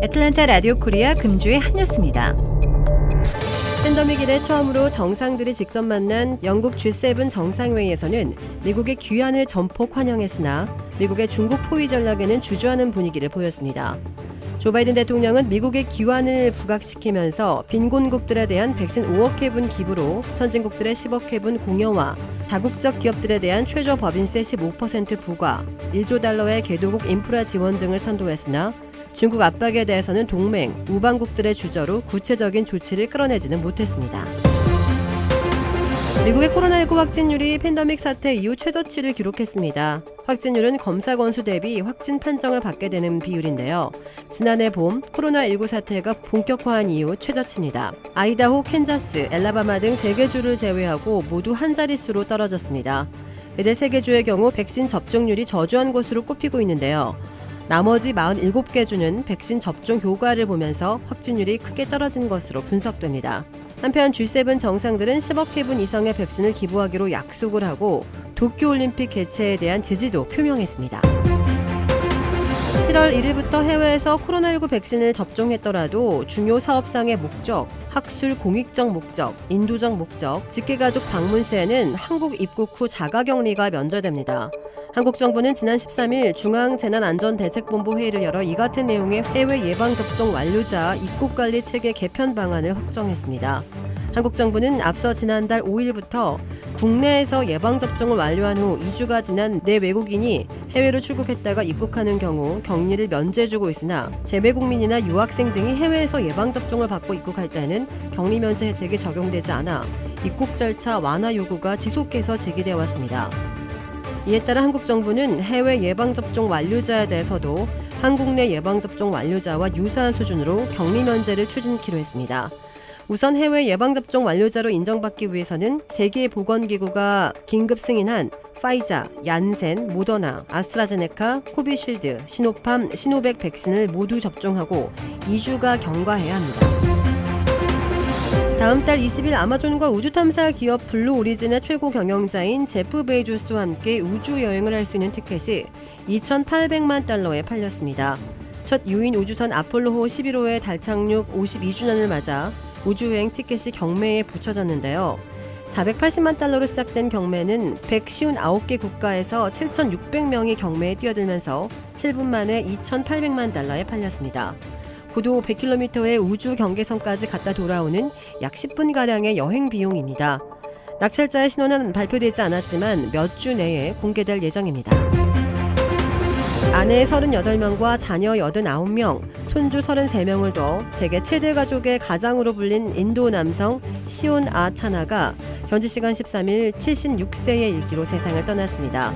애틀랜타 라디오 코리아 금주의 한 뉴스입니다. 팬데믹 이래 처음으로 정상들이 직접 만난 영국 G7 정상회의에서는 미국의 귀환을 전폭 환영했으나 미국의 중국 포위 전략에는 주저하는 분위기를 보였습니다. 조 바이든 대통령은 미국의 귀환을 부각시키면서 빈곤국들에 대한 백신 5억 회분 기부로 선진국들의 10억 회분 공여와 다국적 기업들에 대한 최저 법인세 15% 부과, 1조 달러의 개도국 인프라 지원 등을 선도했으나 중국 압박에 대해서는 동맹, 우방국들의 주저로 구체적인 조치를 끌어내지는 못했습니다. 미국의 코로나19 확진율이 팬데믹 사태 이후 최저치를 기록했습니다. 확진율은 검사 건수 대비 확진 판정을 받게 되는 비율인데요. 지난해 봄 코로나19 사태가 본격화한 이후 최저치입니다. 아이다호, 캔자스, 엘라바마 등 3개 주를 제외하고 모두 한 자릿수로 떨어졌습니다. 이들 3개 주의 경우 백신 접종률이 저조한 곳으로 꼽히고 있는데요. 나머지 47개 주는 백신 접종 효과를 보면서 확진율이 크게 떨어진 것으로 분석됩니다. 한편 G7 정상들은 10억 회분 이상의 백신을 기부하기로 약속을 하고 도쿄올림픽 개최에 대한 지지도 표명했습니다. 7월 1일부터 해외에서 코로나19 백신을 접종했더라도 중요 사업상의 목적, 학술 공익적 목적, 인도적 목적, 직계가족 방문 시에는 한국 입국 후 자가격리가 면제됩니다. 한국 정부는 지난 13일 중앙재난안전대책본부 회의를 열어 이 같은 내용의 해외 예방접종 완료자 입국관리 체계 개편 방안을 확정했습니다. 한국 정부는 앞서 지난달 5일부터 국내에서 예방접종을 완료한 후 2주가 지난 내 외국인이 해외로 출국했다가 입국하는 경우 격리를 면제해주고 있으나 재외국민이나 유학생 등이 해외에서 예방접종을 받고 입국할 때는 격리 면제 혜택이 적용되지 않아 입국 절차 완화 요구가 지속해서 제기되어 왔습니다. 이에 따라 한국 정부는 해외 예방접종 완료자에 대해서도 한국 내 예방접종 완료자와 유사한 수준으로 격리 면제를 추진키로 했습니다. 우선 해외 예방접종 완료자로 인정받기 위해서는 세계보건기구가 긴급 승인한 파이자, 얀센, 모더나, 아스트라제네카, 코비쉴드, 시노팜, 시노백 백신을 모두 접종하고 2주가 경과해야 합니다. 다음 달 20일 아마존과 우주탐사 기업 블루 오리진의 최고 경영자인 제프 베이조스와 함께 우주여행을 할 수 있는 티켓이 2,800만 달러에 팔렸습니다. 첫 유인 우주선 아폴로 11호의 달 착륙 52주년을 맞아 우주여행 티켓이 경매에 붙여졌는데요. 480만 달러로 시작된 경매는 159개 국가에서 7,600명이 경매에 뛰어들면서 7분 만에 2,800만 달러에 팔렸습니다. 고도 100km의 우주 경계선까지 갔다 돌아오는 약 10분가량의 여행 비용입니다. 낙찰자의 신원은 발표되지 않았지만 몇 주 내에 공개될 예정입니다. 아내 38명과 자녀 89명, 손주 33명을 둬 세계 최대 가족의 가장으로 불린 인도 남성 시온 아차나가 현지 시간 13일 76세의 일기로 세상을 떠났습니다.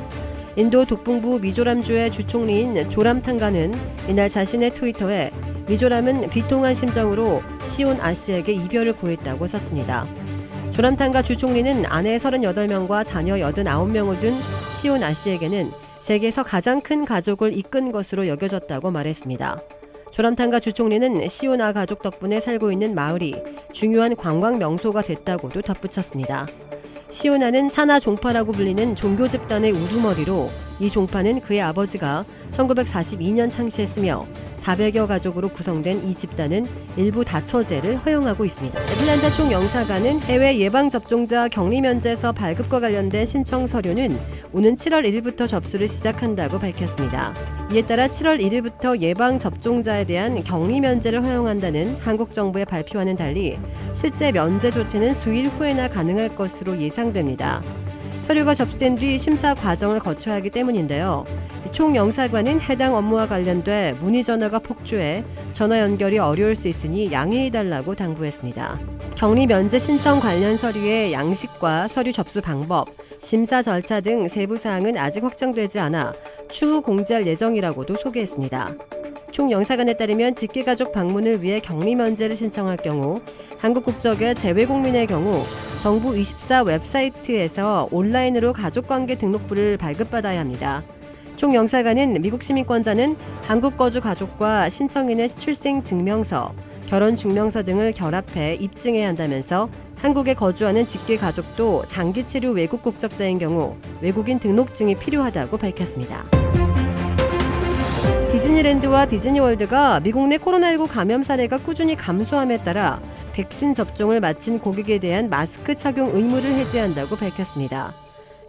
인도 북북부 미조람주의 주총리인 조람탄가는 이날 자신의 트위터에 미조람은 비통한 심정으로 시온 아 씨에게 이별을 고했다고 썼습니다. 조람탄가 주총리는 아내 38명과 자녀 89명을 둔 시온 아 씨에게는 세계에서 가장 큰 가족을 이끈 것으로 여겨졌다고 말했습니다. 조람탄가 주총리는 시온 아 가족 덕분에 살고 있는 마을이 중요한 관광 명소가 됐다고도 덧붙였습니다. 시오나는 차나 종파라고 불리는 종교 집단의 우두머리로 이 종파는 그의 아버지가 1942년 창시했으며 400여 가족으로 구성된 이 집단은 일부 다처제를 허용하고 있습니다. 애틀랜타 총영사관은 해외 예방접종자 격리 면제서 발급과 관련된 신청 서류는 오는 7월 1일부터 접수를 시작한다고 밝혔습니다. 이에 따라 7월 1일부터 예방접종자에 대한 격리 면제를 허용한다는 한국 정부의 발표와는 달리 실제 면제 조치는 수일 후에나 가능할 것으로 예상됩니다. 서류가 접수된 뒤 심사 과정을 거쳐야 하기 때문인데요. 총영사관은 해당 업무와 관련돼 문의 전화가 폭주해 전화 연결이 어려울 수 있으니 양해해달라고 당부했습니다. 격리 면제 신청 관련 서류의 양식과 서류 접수 방법, 심사 절차 등 세부 사항은 아직 확정되지 않아 추후 공지할 예정이라고도 소개했습니다. 총영사관에 따르면 직계가족 방문을 위해 격리 면제를 신청할 경우 한국 국적의 재외국민의 경우 정부 24 웹사이트에서 온라인으로 가족관계 등록부를 발급받아야 합니다. 총영사관은 미국 시민권자는 한국 거주 가족과 신청인의 출생증명서, 결혼증명서 등을 결합해 입증해야 한다면서 한국에 거주하는 직계가족도 장기치료 외국 국적자인 경우 외국인 등록증이 필요하다고 밝혔습니다. 디즈니랜드와 디즈니월드가 미국 내 코로나19 감염 사례가 꾸준히 감소함에 따라 백신 접종을 마친 고객에 대한 마스크 착용 의무를 해제한다고 밝혔습니다.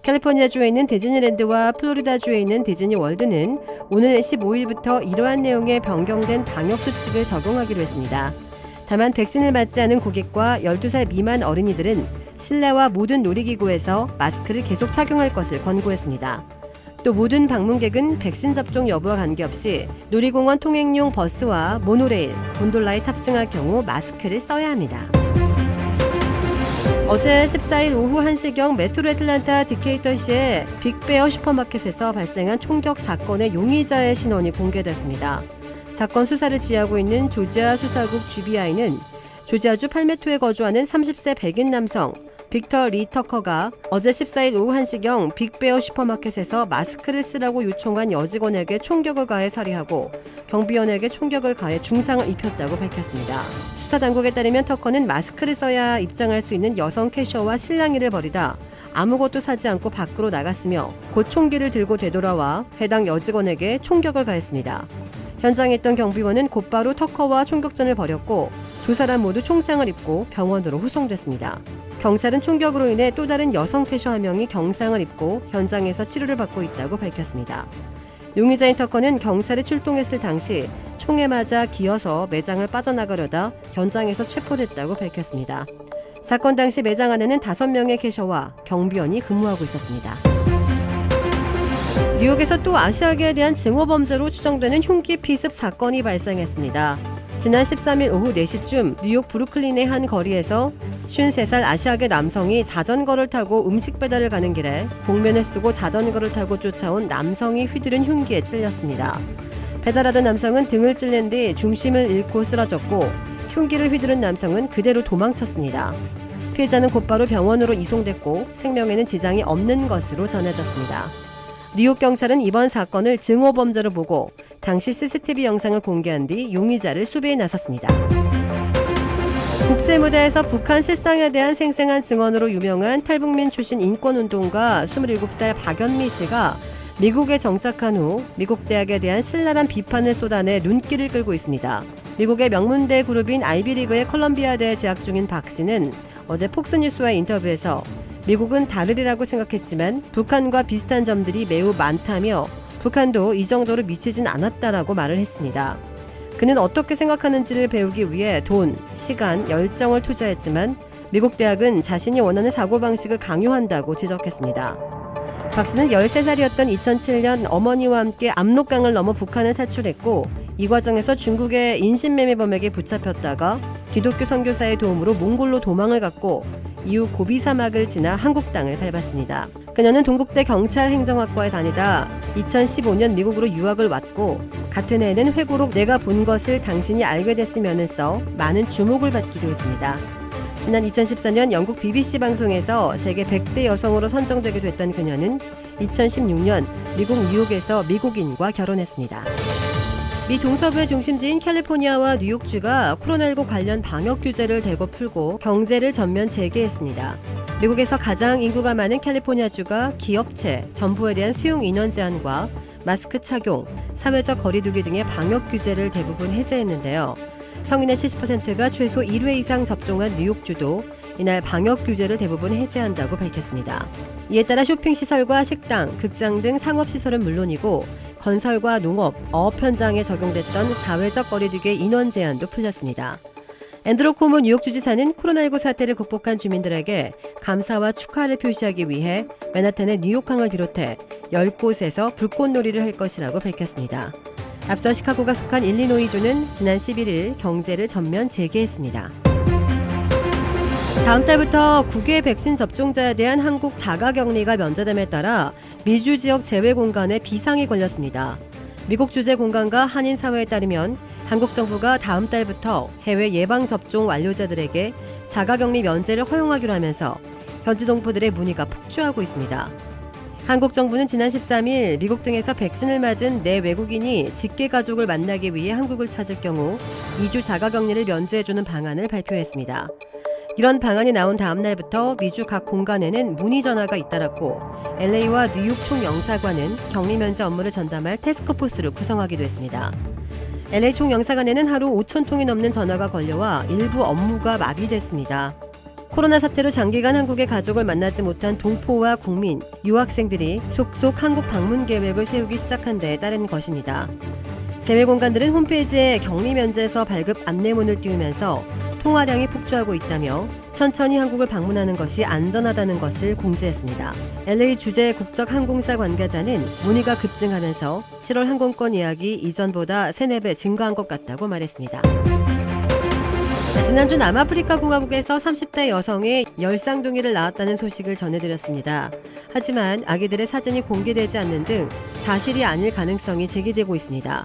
캘리포니아주에 있는 디즈니랜드와 플로리다주에 있는 디즈니월드는 오늘 15일부터 이러한 내용의 변경된 방역수칙을 적용하기로 했습니다. 다만 백신을 맞지 않은 고객과 12살 미만 어린이들은 실내와 모든 놀이기구에서 마스크를 계속 착용할 것을 권고했습니다. 또 모든 방문객은 백신 접종 여부와 관계없이 놀이공원 통행용 버스와 모노레일, 곤돌라에 탑승할 경우 마스크를 써야 합니다. 어제 14일 오후 1시경 메트로 애틀란타 디케이터시의 빅베어 슈퍼마켓에서 발생한 총격 사건의 용의자의 신원이 공개됐습니다. 사건 수사를 지휘하고 있는 조지아 수사국 GBI는 조지아주 팔메토에 거주하는 30세 백인 남성 빅터 리 터커가 어제 14일 오후 1시경 빅베어 슈퍼마켓에서 마스크를 쓰라고 요청한 여직원에게 총격을 가해 살해하고 경비원에게 총격을 가해 중상을 입혔다고 밝혔습니다. 수사당국에 따르면 터커는 마스크를 써야 입장할 수 있는 여성 캐셔와 실랑이를 벌이다 아무것도 사지 않고 밖으로 나갔으며 곧 총기를 들고 되돌아와 해당 여직원에게 총격을 가했습니다. 현장에 있던 경비원은 곧바로 터커와 총격전을 벌였고 두 사람 모두 총상을 입고 병원으로 후송됐습니다. 경찰은 총격으로 인해 또 다른 여성 캐셔 한 명이 경상을 입고 현장에서 치료를 받고 있다고 밝혔습니다. 용의자인 터커는 경찰이 출동했을 당시 총에 맞아 기어서 매장을 빠져나가려다 현장에서 체포됐다고 밝혔습니다. 사건 당시 매장 안에는 5명의 캐셔와 경비원이 근무하고 있었습니다. 뉴욕에서 또 아시아계에 대한 증오범죄로 추정되는 흉기 피습 사건이 발생했습니다. 지난 13일 오후 4시쯤 뉴욕 브루클린의 한 거리에서 53살 아시아계 남성이 자전거를 타고 음식 배달을 가는 길에 복면을 쓰고 자전거를 타고 쫓아온 남성이 휘두른 흉기에 찔렸습니다. 배달하던 남성은 등을 찔린 뒤 중심을 잃고 쓰러졌고 흉기를 휘두른 남성은 그대로 도망쳤습니다. 피해자는 곧바로 병원으로 이송됐고 생명에는 지장이 없는 것으로 전해졌습니다. 뉴욕 경찰은 이번 사건을 증오범죄로 보고 당시 CCTV 영상을 공개한 뒤 용의자를 수배에 나섰습니다. 국제무대에서 북한 실상에 대한 생생한 증언으로 유명한 탈북민 출신 인권운동가 27살 박연미 씨가 미국에 정착한 후 미국 대학에 대한 신랄한 비판을 쏟아내 눈길을 끌고 있습니다. 미국의 명문대 그룹인 아이비리그의 컬럼비아대에 재학 중인 박 씨는 어제 폭스뉴스와의 인터뷰에서 미국은 다르리라고 생각했지만 북한과 비슷한 점들이 매우 많다며 북한도 이 정도로 미치진 않았다라고 말을 했습니다. 그는 어떻게 생각하는지를 배우기 위해 돈, 시간, 열정을 투자했지만 미국 대학은 자신이 원하는 사고방식을 강요한다고 지적했습니다. 박 씨는 13살이었던 2007년 어머니와 함께 압록강을 넘어 북한을 탈출했고 이 과정에서 중국의 인신매매범에게 붙잡혔다가 기독교 선교사의 도움으로 몽골로 도망을 갔고 이후 고비 사막을 지나 한국 땅을 밟았습니다. 그녀는 동국대 경찰행정학과에 다니다 2015년 미국으로 유학을 왔고 같은 해에는 회고록 내가 본 것을 당신이 알게 됐으면을 써 많은 주목을 받기도 했습니다. 지난 2014년 영국 BBC 방송에서 세계 100대 여성으로 선정되게 됐던 그녀는 2016년 미국 뉴욕에서 미국인과 결혼했습니다. 미 동서부의 중심지인 캘리포니아와 뉴욕주가 코로나19 관련 방역 규제를 대거 풀고 경제를 전면 재개했습니다. 미국에서 가장 인구가 많은 캘리포니아주가 기업체, 점포에 대한 수용 인원 제한과 마스크 착용, 사회적 거리 두기 등의 방역 규제를 대부분 해제했는데요. 성인의 70%가 최소 1회 이상 접종한 뉴욕주도 이날 방역 규제를 대부분 해제한다고 밝혔습니다. 이에 따라 쇼핑시설과 식당, 극장 등 상업시설은 물론이고 건설과 농업, 어업 현장에 적용됐던 사회적 거리두기의 인원 제한도 풀렸습니다. 앤드루 쿠모 뉴욕 주지사는 코로나19 사태를 극복한 주민들에게 감사와 축하를 표시하기 위해 맨하탄의 뉴욕항을 비롯해 10곳에서 불꽃놀이를 할 것이라고 밝혔습니다. 앞서 시카고가 속한 일리노이주는 지난 11일 경제를 전면 재개했습니다. 다음 달부터 국외 백신 접종자에 대한 한국 자가격리가 면제됨에 따라 미주 지역 제외 공간에 비상이 걸렸습니다. 미국 주재 공간과 한인 사회에 따르면 한국 정부가 다음 달부터 해외 예방 접종 완료자들에게 자가격리 면제를 허용하기로 하면서 현지 동포들의 문의가 폭주하고 있습니다. 한국 정부는 지난 13일 미국 등에서 백신을 맞은 내 외국인이 직계 가족을 만나기 위해 한국을 찾을 경우 2주 자가격리를 면제해주는 방안을 발표했습니다. 이런 방안이 나온 다음 날부터 미주 각 공간에는 문의 전화가 잇따랐고 LA와 뉴욕 총영사관은 격리 면제 업무를 전담할 태스크포스를 구성하기도 했습니다. LA 총영사관에는 하루 5,000통이 넘는 전화가 걸려와 일부 업무가 마비됐습니다. 코로나 사태로 장기간 한국의 가족을 만나지 못한 동포와 국민, 유학생들이 속속 한국 방문 계획을 세우기 시작한 데에 따른 것입니다. 재외공간들은 홈페이지에 격리 면제서 발급 안내문을 띄우면서 통화량이 폭주하고 있다며 천천히 한국을 방문하는 것이 안전하다는 것을 공지했습니다. LA 주재 국적항공사 관계자는 문의가 급증하면서 7월 항공권 예약이 이전보다 3-4배 증가한 것 같다고 말했습니다. 지난주 남아프리카 공화국에서 30대 여성이 열상둥이를 낳았다는 소식을 전해드렸습니다. 하지만 아기들의 사진이 공개되지 않는 등 사실이 아닐 가능성이 제기되고 있습니다.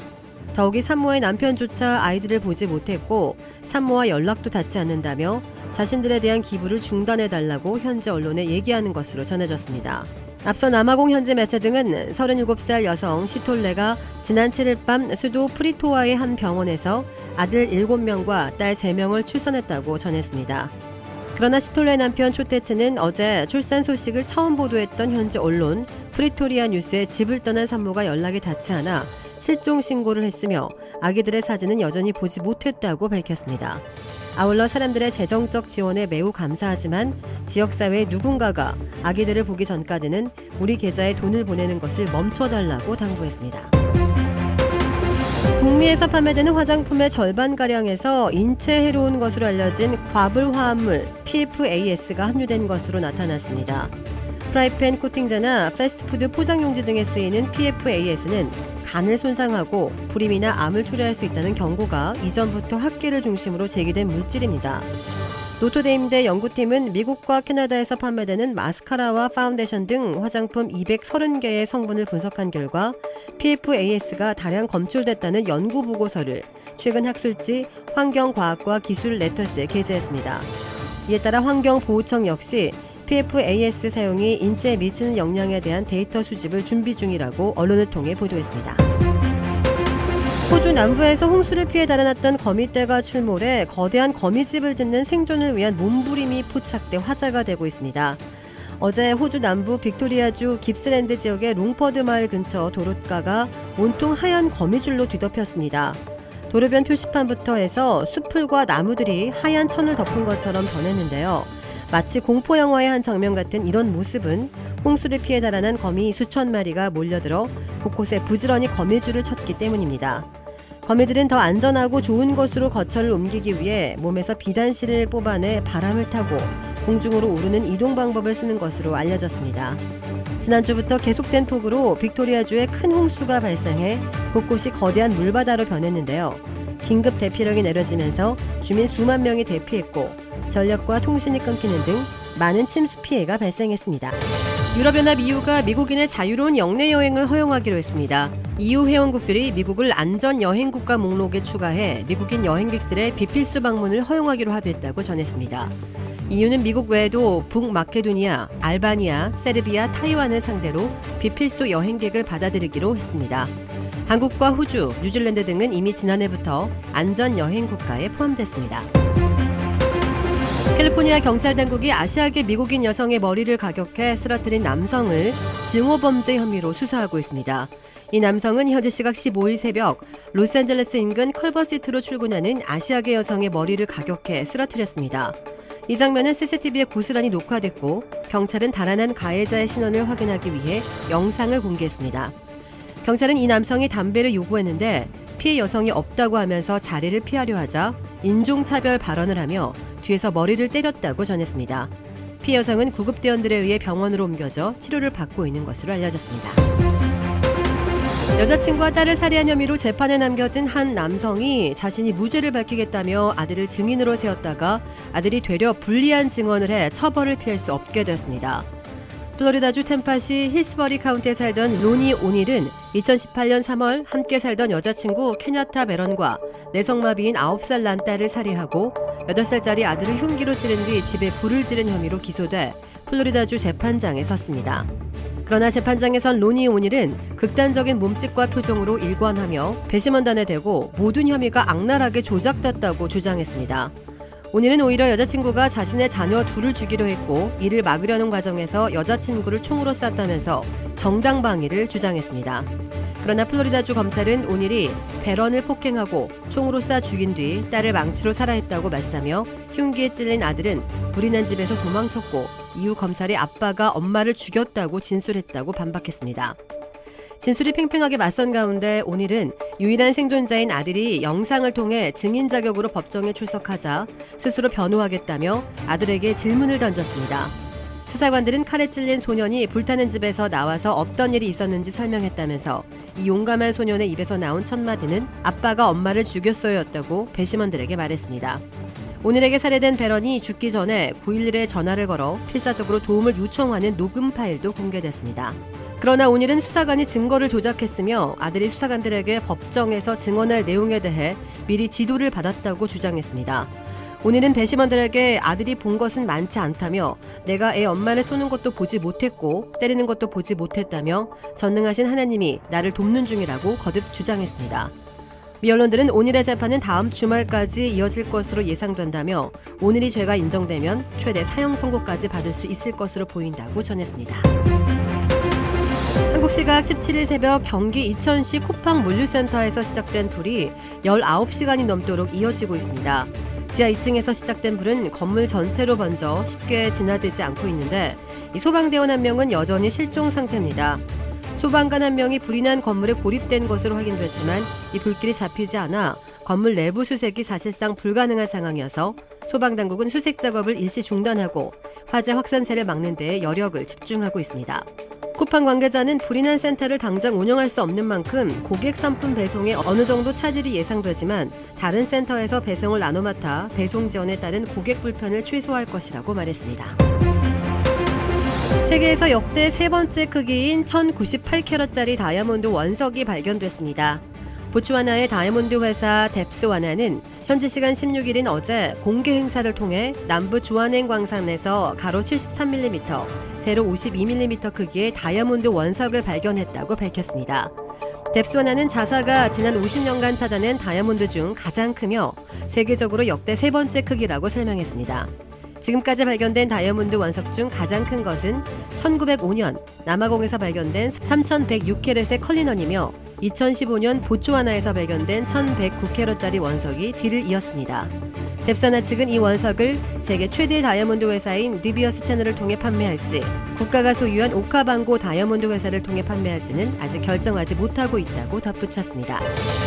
더욱이 산모의 남편조차 아이들을 보지 못했고 산모와 연락도 닿지 않는다며 자신들에 대한 기부를 중단해달라고 현지 언론에 얘기하는 것으로 전해졌습니다. 앞서 남아공 현지 매체 등은 37살 여성 시톨레가 지난 7일 밤 수도 프리토와의 한 병원에서 아들 7명과 딸 3명을 출산했다고 전했습니다. 그러나 시톨레 남편 초테츠는 어제 출산 소식을 처음 보도했던 현지 언론 프리토리아 뉴스에 집을 떠난 산모가 연락이 닿지 않아 실종 신고를 했으며 아기들의 사진은 여전히 보지 못했다고 밝혔습니다. 아울러 사람들의 재정적 지원에 매우 감사하지만 지역사회의 누군가가 아기들을 보기 전까지는 우리 계좌에 돈을 보내는 것을 멈춰달라고 당부했습니다. 북미에서 판매되는 화장품의 절반가량에서 인체에 해로운 것으로 알려진 과불 화합물 PFAS가 함유된 것으로 나타났습니다. 프라이팬 코팅제나 패스트푸드 포장용지 등에 쓰이는 PFAS는 간을 손상하고 불임이나 암을 초래할 수 있다는 경고가 이전부터 학계를 중심으로 제기된 물질입니다. 노트데임대 연구팀은 미국과 캐나다에서 판매되는 마스카라와 파운데이션 등 화장품 230개의 성분을 분석한 결과 PFAS가 다량 검출됐다는 연구 보고서를 최근 학술지 환경과학과 기술 레터스에 게재했습니다. 이에 따라 환경보호청 역시 PFAS 사용이 인체에 미치는 영향에 대한 데이터 수집을 준비 중이라고 언론을 통해 보도했습니다. 호주 남부에서 홍수를 피해 달아났던 거미떼가 출몰해 거대한 거미집을 짓는 생존을 위한 몸부림이 포착돼 화제가 되고 있습니다. 어제 호주 남부 빅토리아주 깁스랜드 지역의 롱퍼드 마을 근처 도로가가 온통 하얀 거미줄로 뒤덮였습니다. 도로변 표시판부터 해서 숲풀과 나무들이 하얀 천을 덮은 것처럼 변했는데요. 마치 공포영화의 한 장면 같은 이런 모습은 홍수를 피해 달아난 거미 수천 마리가 몰려들어 곳곳에 부지런히 거미줄을 쳤기 때문입니다. 거미들은 더 안전하고 좋은 곳으로 거처를 옮기기 위해 몸에서 비단실을 뽑아내 바람을 타고 공중으로 오르는 이동 방법을 쓰는 것으로 알려졌습니다. 지난주부터 계속된 폭우로 빅토리아주에 큰 홍수가 발생해 곳곳이 거대한 물바다로 변했는데요. 긴급 대피령이 내려지면서 주민 수만 명이 대피했고 전력과 통신이 끊기는 등 많은 침수 피해가 발생했습니다. 유럽연합 EU가 미국인의 자유로운 영내 여행을 허용하기로 했습니다. EU 회원국들이 미국을 안전 여행 국가 목록에 추가해 미국인 여행객들의 비필수 방문을 허용하기로 합의했다고 전했습니다. EU는 미국 외에도 북마케도니아, 알바니아, 세르비아, 타이완을 상대로 비필수 여행객을 받아들이기로 했습니다. 한국과 호주, 뉴질랜드 등은 이미 지난해부터 안전 여행 국가에 포함됐습니다. 캘리포니아 경찰 당국이 아시아계 미국인 여성의 머리를 가격해 쓰러뜨린 남성을 증오범죄 혐의로 수사하고 있습니다. 이 남성은 현지 시각 15일 새벽 로스앤젤레스 인근 컬버시티로 출근하는 아시아계 여성의 머리를 가격해 쓰러뜨렸습니다. 이 장면은 CCTV에 고스란히 녹화됐고 경찰은 달아난 가해자의 신원을 확인하기 위해 영상을 공개했습니다. 경찰은 이 남성이 담배를 요구했는데 피해 여성이 없다고 하면서 자리를 피하려 하자 인종차별 발언을 하며 뒤에서 머리를 때렸다고 전했습니다. 피해 여성은 구급대원들에 의해 병원으로 옮겨져 치료를 받고 있는 것으로 알려졌습니다. 여자친구와 딸을 살해한 혐의로 재판에 남겨진 한 남성이 자신이 무죄를 밝히겠다며 아들을 증인으로 세웠다가 아들이 되려 불리한 증언을 해 처벌을 피할 수 없게 됐습니다. 플로리다주 템파시 힐스버리 카운티에 살던 로니 오닐은 2018년 3월 함께 살던 여자친구 케냐타 베런과 내성마비인 9살 난 딸을 살해하고 8살짜리 아들을 흉기로 찌른 뒤 집에 불을 지른 혐의로 기소돼 플로리다주 재판장에 섰습니다. 그러나 재판장에선 로니 오닐은 극단적인 몸짓과 표정으로 일관하며 배심원단에 대고 모든 혐의가 악랄하게 조작됐다고 주장했습니다. 온이는 오히려 여자친구가 자신의 자녀 둘을 주기로 했고 이를 막으려는 과정에서 여자친구를 총으로 쐈다면서 정당방위를 주장했습니다. 그러나 플로리다주 검찰은 온일이 배런을 폭행하고 총으로 쏴 죽인 뒤 딸을 망치로 살해했다고 말싸며 흉기에 찔린 아들은 불이 난 집에서 도망쳤고 이후 검찰이 아빠가 엄마를 죽였다고 진술했다고 반박했습니다. 진술이 팽팽하게 맞선 가운데 온일은 유일한 생존자인 아들이 영상을 통해 증인 자격으로 법정에 출석하자 스스로 변호하겠다며 아들에게 질문을 던졌습니다. 수사관들은 칼에 찔린 소년이 불타는 집에서 나와서 어떤 일이 있었는지 설명했다면서 이 용감한 소년의 입에서 나온 첫 마디는 아빠가 엄마를 죽였어요였다고 배심원들에게 말했습니다. 온일에게 살해된 배런이 죽기 전에 911에 전화를 걸어 필사적으로 도움을 요청하는 녹음 파일도 공개됐습니다. 그러나 온일은 수사관이 증거를 조작했으며 아들이 수사관들에게 법정에서 증언할 내용에 대해 미리 지도를 받았다고 주장했습니다. 온일은 배심원들에게 아들이 본 것은 많지 않다며 내가 애 엄마를 쏘는 것도 보지 못했고 때리는 것도 보지 못했다며 전능하신 하나님이 나를 돕는 중이라고 거듭 주장했습니다. 미 언론들은 온일의 재판은 다음 주말까지 이어질 것으로 예상된다며 온일이 죄가 인정되면 최대 사형 선고까지 받을 수 있을 것으로 보인다고 전했습니다. 한국 시각 17일 새벽 경기 이천시 쿠팡 물류센터에서 시작된 불이 19시간이 넘도록 이어지고 있습니다. 지하 2층에서 시작된 불은 건물 전체로 번져 쉽게 진화되지 않고 있는데 이 소방대원 한 명은 여전히 실종 상태입니다. 소방관 한 명이 불이 난 건물에 고립된 것으로 확인됐지만 이 불길이 잡히지 않아 건물 내부 수색이 사실상 불가능한 상황이어서 소방당국은 수색 작업을 일시 중단하고 화재 확산세를 막는 데에 여력을 집중하고 있습니다. 쿠팡 관계자는 불이 난 센터를 당장 운영할 수 없는 만큼 고객 상품 배송에 어느 정도 차질이 예상되지만 다른 센터에서 배송을 나눠 맡아 배송 지연에 따른 고객 불편을 최소화할 것이라고 말했습니다. 세계에서 역대 세 번째 크기인 1098캐럿짜리 다이아몬드 원석이 발견됐습니다. 보츠와나의 다이아몬드 회사 뎁스와나는 현지 시간 16일인 어제 공개 행사를 통해 남부 주안행 광산에서 가로 73mm, 세로 52mm 크기의 다이아몬드 원석을 발견했다고 밝혔습니다. 뎁스와나는 자사가 지난 50년간 찾아낸 다이아몬드 중 가장 크며 세계적으로 역대 세 번째 크기라고 설명했습니다. 지금까지 발견된 다이아몬드 원석 중 가장 큰 것은 1905년 남아공에서 발견된 3106캐럿의 컬리넌이며 2015년 보츠와나에서 발견된 1109캐럿짜리 원석이 뒤를 이었습니다. 뎁스와나 측은 이 원석을 세계 최대 다이아몬드 회사인 느비어스 채널을 통해 판매할지 국가가 소유한 오카방고 다이아몬드 회사를 통해 판매할지는 아직 결정하지 못하고 있다고 덧붙였습니다.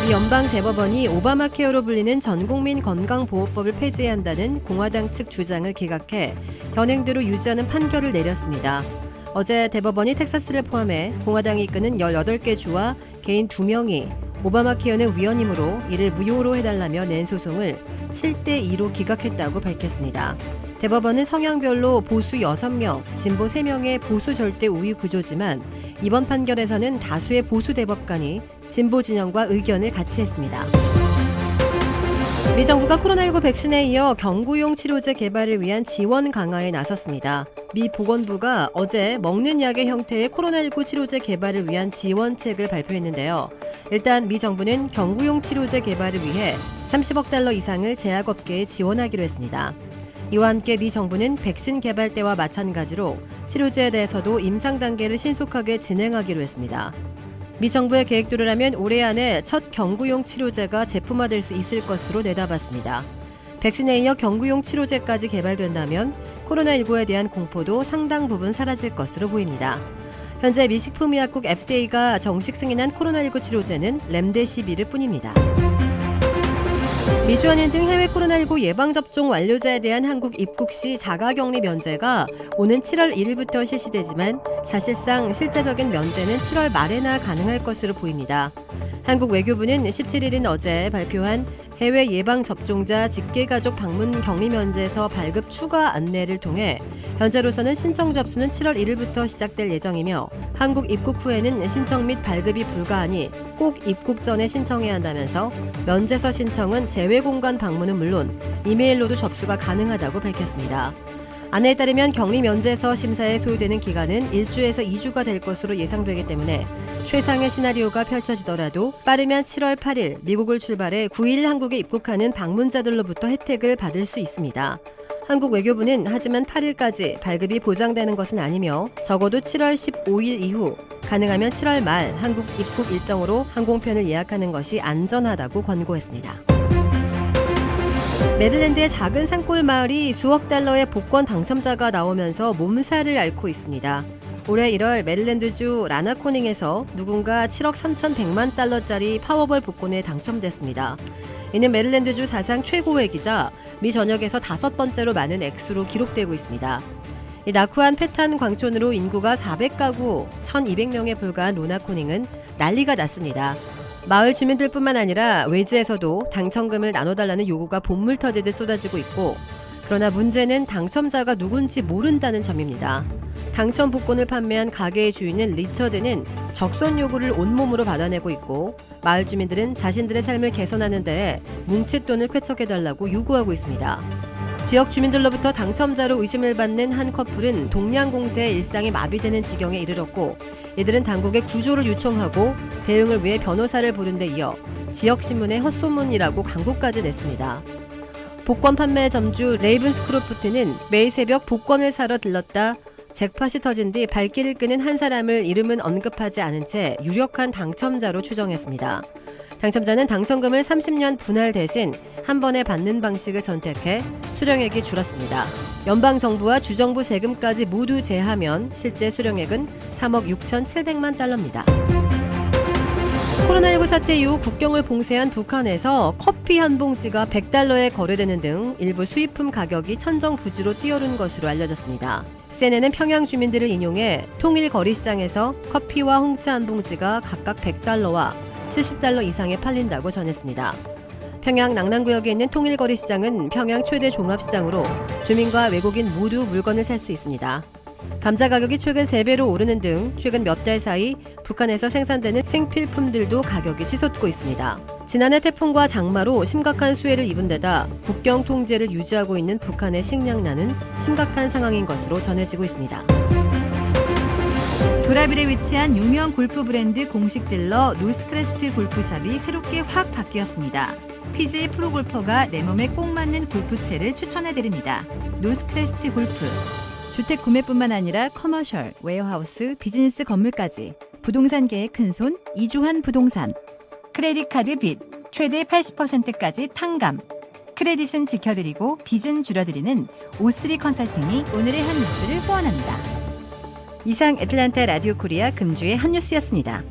미 연방 대법원이 오바마 케어로 불리는 전국민 건강보호법을 폐지해야 한다는 공화당 측 주장을 기각해 현행대로 유지하는 판결을 내렸습니다. 어제 대법원이 텍사스를 포함해 공화당이 이끄는 18개 주와 개인 2명이 오바마 케어는 위헌이므로 이를 무효로 해달라며 낸 소송을 7대2로 기각했다고 밝혔습니다. 대법원은 성향별로 보수 6명, 진보 3명의 보수 절대 우위 구조지만 이번 판결에서는 다수의 보수 대법관이 진보 진영과 의견을 같이 했습니다. 미 정부가 코로나19 백신에 이어 경구용 치료제 개발을 위한 지원 강화에 나섰습니다. 미 보건부가 어제 먹는 약의 형태의 코로나19 치료제 개발을 위한 지원책을 발표했는데요. 일단 미 정부는 경구용 치료제 개발을 위해 30억 달러 이상을 제약업계에 지원하기로 했습니다. 이와 함께 미 정부는 백신 개발 때와 마찬가지로 치료제에 대해서도 임상 단계를 신속하게 진행하기로 했습니다. 미 정부의 계획대로라면 올해 안에 첫 경구용 치료제가 제품화될 수 있을 것으로 내다봤습니다. 백신에 이어 경구용 치료제까지 개발된다면 코로나19에 대한 공포도 상당 부분 사라질 것으로 보입니다. 현재 미 식품의약국 FDA가 정식 승인한 코로나19 치료제는 렘데시비르 뿐입니다. 미 주한인 등 해외 코로나19 예방접종 완료자에 대한 한국 입국 시 자가격리 면제가 오는 7월 1일부터 실시되지만 사실상 실제적인 면제는 7월 말에나 가능할 것으로 보입니다. 한국 외교부는 17일인 어제 발표한 해외 예방접종자 직계가족 방문 격리 면제에서 발급 추가 안내를 통해 현재로서는 신청 접수는 7월 1일부터 시작될 예정이며 한국 입국 후에는 신청 및 발급이 불가하니 꼭 입국 전에 신청해야 한다면서 면제서 신청은 제외공간 방문은 물론 이메일로도 접수가 가능하다고 밝혔습니다. 안내에 따르면 격리 면제서 심사에 소요되는 기간은 1주에서 2주가 될 것으로 예상되기 때문에 최상의 시나리오가 펼쳐지더라도 빠르면 7월 8일 미국을 출발해 9일 한국에 입국하는 방문자들로부터 혜택을 받을 수 있습니다. 한국 외교부는 하지만 8일까지 발급이 보장되는 것은 아니며 적어도 7월 15일 이후 가능하면 7월 말 한국 입국 일정으로 항공편을 예약하는 것이 안전하다고 권고했습니다. 메릴랜드의 작은 산골 마을이 수억 달러의 복권 당첨자가 나오면서 몸살을 앓고 있습니다. 올해 1월 메릴랜드주 라나코닝에서 누군가 7억 3,100만 달러짜리 파워볼 복권에 당첨됐습니다. 이는 메릴랜드주 사상 최고액이자 미 전역에서 5번째로 많은 액수로 기록되고 있습니다. 이 낙후한 패탄 광촌으로 인구가 400가구 1,200명에 불과한 로나코닝은 난리가 났습니다. 마을 주민들뿐만 아니라 외지에서도 당첨금을 나눠달라는 요구가 본물 터지듯 쏟아지고 있고, 그러나 문제는 당첨자가 누군지 모른다는 점입니다. 당첨 복권을 판매한 가게의 주인은 리처드는 적선 요구를 온몸으로 받아내고 있고, 마을 주민들은 자신들의 삶을 개선하는 데에 뭉칫돈을 쾌척해달라고 요구하고 있습니다. 지역 주민들로부터 당첨자로 의심을 받는 한 커플은 동양 공세의 일상이 마비되는 지경에 이르렀고, 이들은 당국에 구조를 요청하고 대응을 위해 변호사를 부른 데 이어 지역신문에 헛소문이라고 광고까지 냈습니다. 복권 판매 점주 레이븐스크로프트는 매일 새벽 복권을 사러 들렀다 잭팟이 터진 뒤 발길을 끄는 한 사람을 이름은 언급하지 않은 채 유력한 당첨자로 추정했습니다. 당첨자는 당첨금을 30년 분할 대신 한 번에 받는 방식을 선택해 수령액이 줄었습니다. 연방정부와 주정부 세금까지 모두 제하면 실제 수령액은 3억 6,700만 달러입니다. 코로나19 사태 이후 국경을 봉쇄한 북한에서 커피 한 봉지가 100달러에 거래되는 등 일부 수입품 가격이 천정부지로 뛰어오른 것으로 알려졌습니다. CNN은 평양 주민들을 인용해 통일 거리시장에서 커피와 홍차 한 봉지가 각각 100달러와 70달러 이상에 팔린다고 전했습니다. 평양 낭랑구역에 있는 통일거리시장은 평양 최대 종합시장으로 주민과 외국인 모두 물건을 살 수 있습니다. 감자 가격이 최근 3배로 오르는 등 최근 몇 달 사이 북한에서 생산되는 생필품들도 가격이 치솟고 있습니다. 지난해 태풍과 장마로 심각한 수해를 입은 데다 국경 통제를 유지하고 있는 북한의 식량난은 심각한 상황인 것으로 전해지고 있습니다. 도라빌에 위치한 유명 골프 브랜드 공식 딜러 노스크레스트 골프샵이 새롭게 확 바뀌었습니다. PGA 프로골퍼가 내 몸에 꼭 맞는 골프채를 추천해드립니다. 노스크레스트 골프. 주택 구매뿐만 아니라 커머셜, 웨어하우스, 비즈니스 건물까지 부동산계의 큰손 이주환 부동산. 크레딧 카드 빚 최대 80%까지 탕감. 크레딧은 지켜드리고 빚은 줄여드리는 O3 컨설팅이 오늘의 한 뉴스를 후원합니다. 이상 애틀랜타 라디오 코리아 금주의 한 뉴스였습니다.